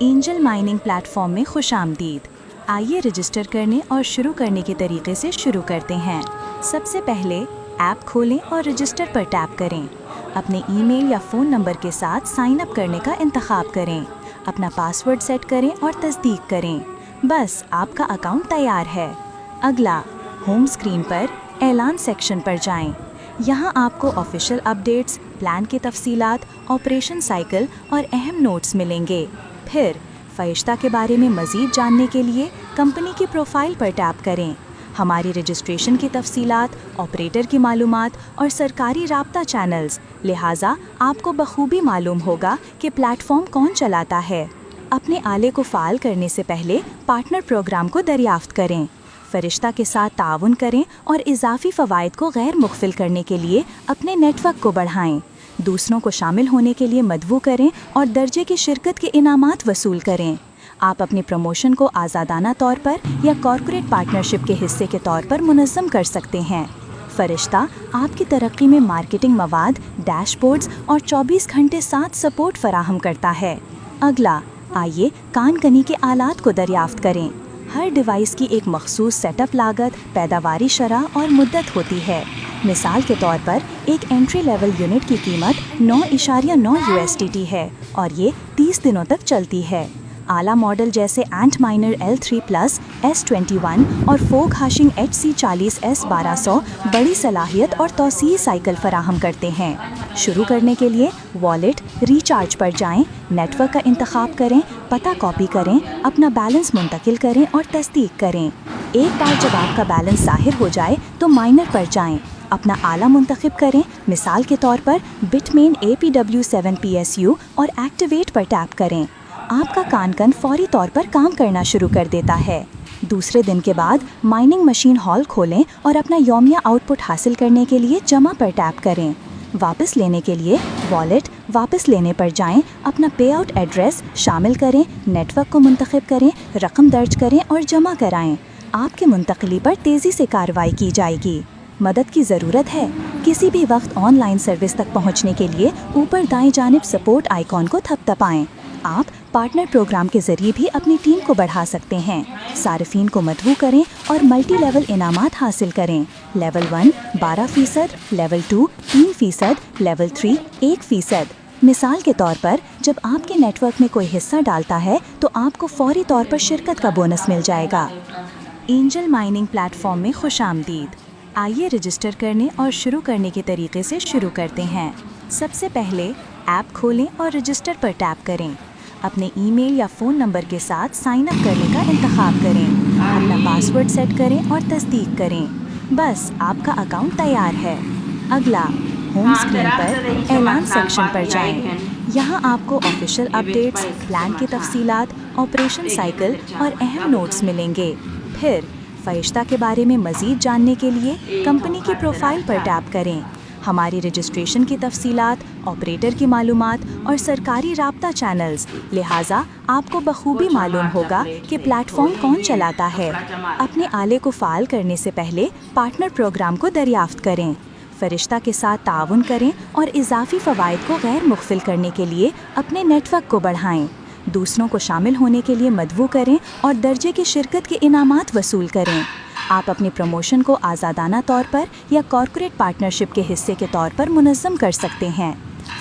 Angel mining platform में खुशामदीद। आइए register करने और शुरू करने के तरीके से शुरू करते हैं। सबसे पहले ऐप खोलें और रजिस्टर पर टैप करें। अपने ईमेल या फ़ोन नंबर के साथ साइन अप करने का इंतखाब करें। अपना पासवर्ड सेट करें और तस्दीक करें। बस आपका अकाउंट तैयार है। अगला, होम स्क्रीन पर ऐलान सेक्शन पर जाएं। यहाँ आपको ऑफिशियल अपडेट्स, प्लान की तफसीलात, ऑपरेशन साइकिल और अहम नोट्स मिलेंगे। फिर फ़रिश्ता के बारे में मज़ीद जानने के लिए कंपनी की प्रोफाइल पर टैप करें। हमारी रजिस्ट्रेशन की तफसीलात, ऑपरेटर की मालूमात और सरकारी राब्ता चैनल्स, लिहाजा आपको बखूबी मालूम होगा कि प्लेटफॉर्म कौन चलाता है। अपने आले को फ़ाल करने से पहले पार्टनर प्रोग्राम को दरियाफ्त करें। फ़रिश्ता के साथ ताउन करें और इजाफी फ़वाइद को गैर मुख्फिल करने के लिए अपने नेटवर्क को बढ़ाएं। दूसरों को शामिल होने के लिए मदवू करें और दर्जे की शिरकत के इनामात वसूल करें। आप अपने प्रमोशन को आज़ादाना तौर पर या कॉर्पोरेट पार्टनरशिप के हिस्से के तौर पर मुनज़्ज़म कर सकते हैं। फ़रिश्ता आपकी तरक्की में मार्केटिंग मवाद, डैशबोर्ड्स और 24 घंटे साथ सपोर्ट फराहम करता है। अगला, आइए कान कनी के आलात को दरियाफ्त करें। हर डिवाइस की एक मखसूस सेटअप लागत, पैदावारी शरह और मुद्दत होती है। मिसाल के तौर पर एक एंट्री लेवल यूनिट की कीमत 9.9 USDT है और ये 30 दिनों तक चलती है। आला मॉडल जैसे एंट माइनर L3 प्लस, S21 और फोग हाशिंग HC40 S1200 बड़ी सलाहियत और तौसीई साइकिल फराहम करते हैं। शुरू करने के लिए वॉलेट, रिचार्ज पर जाएं, नेटवर्क का इंतखाब करें, पता कॉपी करें, अपना बैलेंस मुंतकिल करें और तस्दीक करें। एक बार जब आपका बैलेंस ज़ाहिर हो जाए तो माइनर पर जाएं, अपना आला मुंतखब करें। मिसाल के तौर पर बिटमेन APW7 PSU और एक्टिवेट पर टैप करें। आपका कान फौरी तौर पर काम करना शुरू कर देता है। दूसरे दिन के बाद माइनिंग मशीन हॉल खोलें और अपना यौमिया आउटपुट हासिल करने के लिए जमा पर टैप करें। वापस लेने के लिए वॉलेट, वापस लेने पर जाएं, अपना पे आउट एड्रेस शामिल करें, नेटवर्क को मुंतखब करें, रकम दर्ज करें और जमा कराएं। आपके मुंतकली पर तेज़ी से कार्रवाई की जाएगी। मदद की ज़रूरत है? किसी भी वक्त ऑनलाइन सर्विस तक पहुंचने के लिए ऊपर दाएं जानिब सपोर्ट आइकॉन को थपथपाएं। आप पार्टनर प्रोग्राम के ज़रिए भी अपनी टीम को बढ़ा सकते हैं। सार्फिन को मदवू करें और मल्टी लेवल इनामात हासिल करें। Level 1 12%, level 2 3%, level 3 1%। मिसाल के तौर पर जब आपके नेटवर्क में कोई हिस्सा डालता है तो आपको फौरी तौर पर शिरकत का बोनस मिल जाएगा। एंजल माइनिंग प्लेटफॉर्म में खुशामदीद। आइए रजिस्टर करने और शुरू करने के तरीके से शुरू करते हैं। सबसे पहले ऐप खोलें और रजिस्टर पर टैप करें। अपने ईमेल या फ़ोन नंबर के साथ साइन अप करने का इंतखाब करें। अपना पासवर्ड सेट करें और तस्दीक करें। बस आपका अकाउंट तैयार है। अगला, होम स्क्रीन पर ऐलान सेक्शन पर जाएं। यहाँ आपको ऑफिशियल अपडेट्स, प्लान की तफसीलात, ऑपरेशन साइकिल और अहम नोट्स मिलेंगे। फिर फ़रिश्ता के बारे में मज़ीद जानने के लिए कंपनी की प्रोफाइल पर टैप करें। हमारी रजिस्ट्रेशन की तफसीलात, ऑपरेटर की मालूमात और सरकारी राब्ता चैनल्स, लिहाजा आपको बखूबी मालूम होगा कि प्लेटफॉर्म कौन चलाता है। अपने आले को फ़ाल करने से पहले पार्टनर प्रोग्राम को दरियाफ्त करें। फ़रिश्ता के साथ ताउन करें और इजाफी फ़वाइद को गैर मुख्फिल करने के लिए अपने नेटवर्क को बढ़ाएं। दूसरों को शामिल होने के लिए मदवू करें और दर्जे की शिरकत के इनामात वसूल करें। आप अपने प्रमोशन को आज़ादाना तौर पर या कॉर्पोरेट पार्टनरशिप के हिस्से के तौर पर मुनज़्ज़म कर सकते हैं।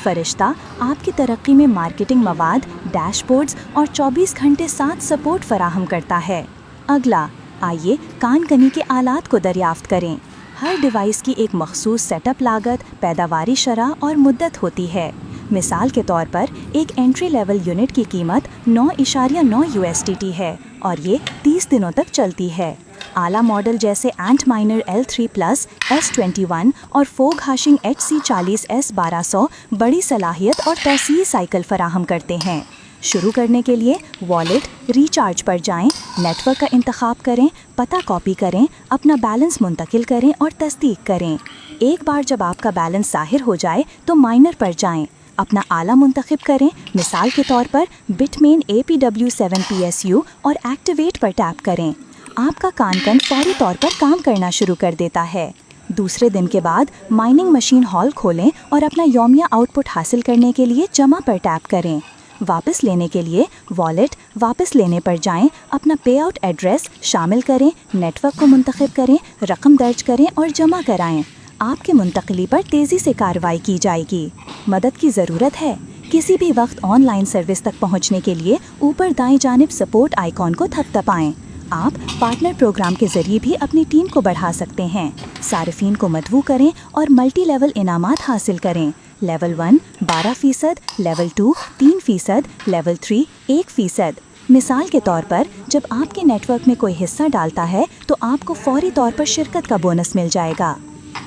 फ़रिश्ता आपकी तरक्की में मार्केटिंग मवाद, डैशबोर्ड्स और 24 घंटे साथ सपोर्ट फराहम करता है। अगला, आइए कान कनी के आलात को दरियाफ्त करें। हर डिवाइस की एक मखसूस सेटअप लागत, पैदावारी शरह और मुद्दत होती है। मिसाल के तौर पर एक एंट्री लेवल यूनिट की कीमत 9.9 USDT है और ये 30 दिनों तक चलती है। आला मॉडल जैसे एंट माइनर L3 प्लस, S21 और फोग हाशिंग HC40 S1200 बड़ी सलाहियत और तौसीई साइकिल फराहम करते हैं। शुरू करने के लिए वॉलेट, रिचार्ज पर जाएं, नेटवर्क का इंतखाब करें, पता कॉपी करें, अपना बैलेंस मुंतकिल करें और तस्दीक करें। एक बार जब आपका बैलेंस ज़ाहिर हो जाए तो माइनर पर जाएं, अपना आला मुंतखब करें। मिसाल के तौर पर बिटमेन APW7 PSU और एक्टिवेट पर टैप करें। आपका कान फौरी तौर पर काम करना शुरू कर देता है। दूसरे दिन के बाद माइनिंग मशीन हॉल खोलें और अपना यौमिया आउटपुट हासिल करने के लिए जमा पर टैप करें। वापस लेने के लिए वॉलेट वापस लेने पर जाएं, अपना पे आउट एड्रेस शामिल करें, नेटवर्क को मुंतखब करें, रकम दर्ज करें और जमा कराएं। आपकी मुंतकली पर तेज़ी से कार्रवाई की जाएगी। मदद की ज़रूरत है? किसी भी वक्त ऑनलाइन सर्विस तक पहुंचने के लिए ऊपर दाएं जानिब सपोर्ट आइकॉन को थपथपाएं। आप पार्टनर प्रोग्राम के ज़रिए भी अपनी टीम को बढ़ा सकते हैं। सारिफीन को मदवू करें और मल्टी लेवल इनामात हासिल करें। Level 1 12%, level 2 3%, level 3 1%। मिसाल के तौर पर जब आपके नेटवर्क में कोई हिस्सा डालता है तो आपको फौरी तौर पर शिरकत का बोनस मिल जाएगा।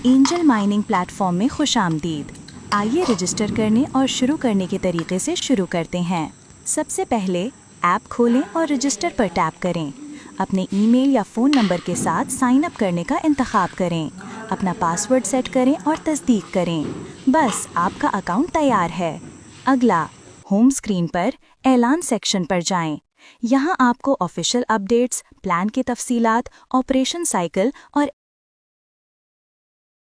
एंजल माइनिंग प्लेटफॉर्म में खुशामदीद। आइए रजिस्टर करने और शुरू करने के तरीके से शुरू करते हैं। सबसे पहले ऐप खोलें और रजिस्टर पर टैप करें। अपने ईमेल या फ़ोन नंबर के साथ साइन अप करने का इंतखाब करें। अपना पासवर्ड सेट करें और तस्दीक करें। बस आपका अकाउंट तैयार है। अगला, होम स्क्रीन पर ऐलान सेक्शन पर जाएं। यहाँ आपको ऑफिशियल अपडेट्स, प्लान की तफसीलात, ऑपरेशन साइकिल और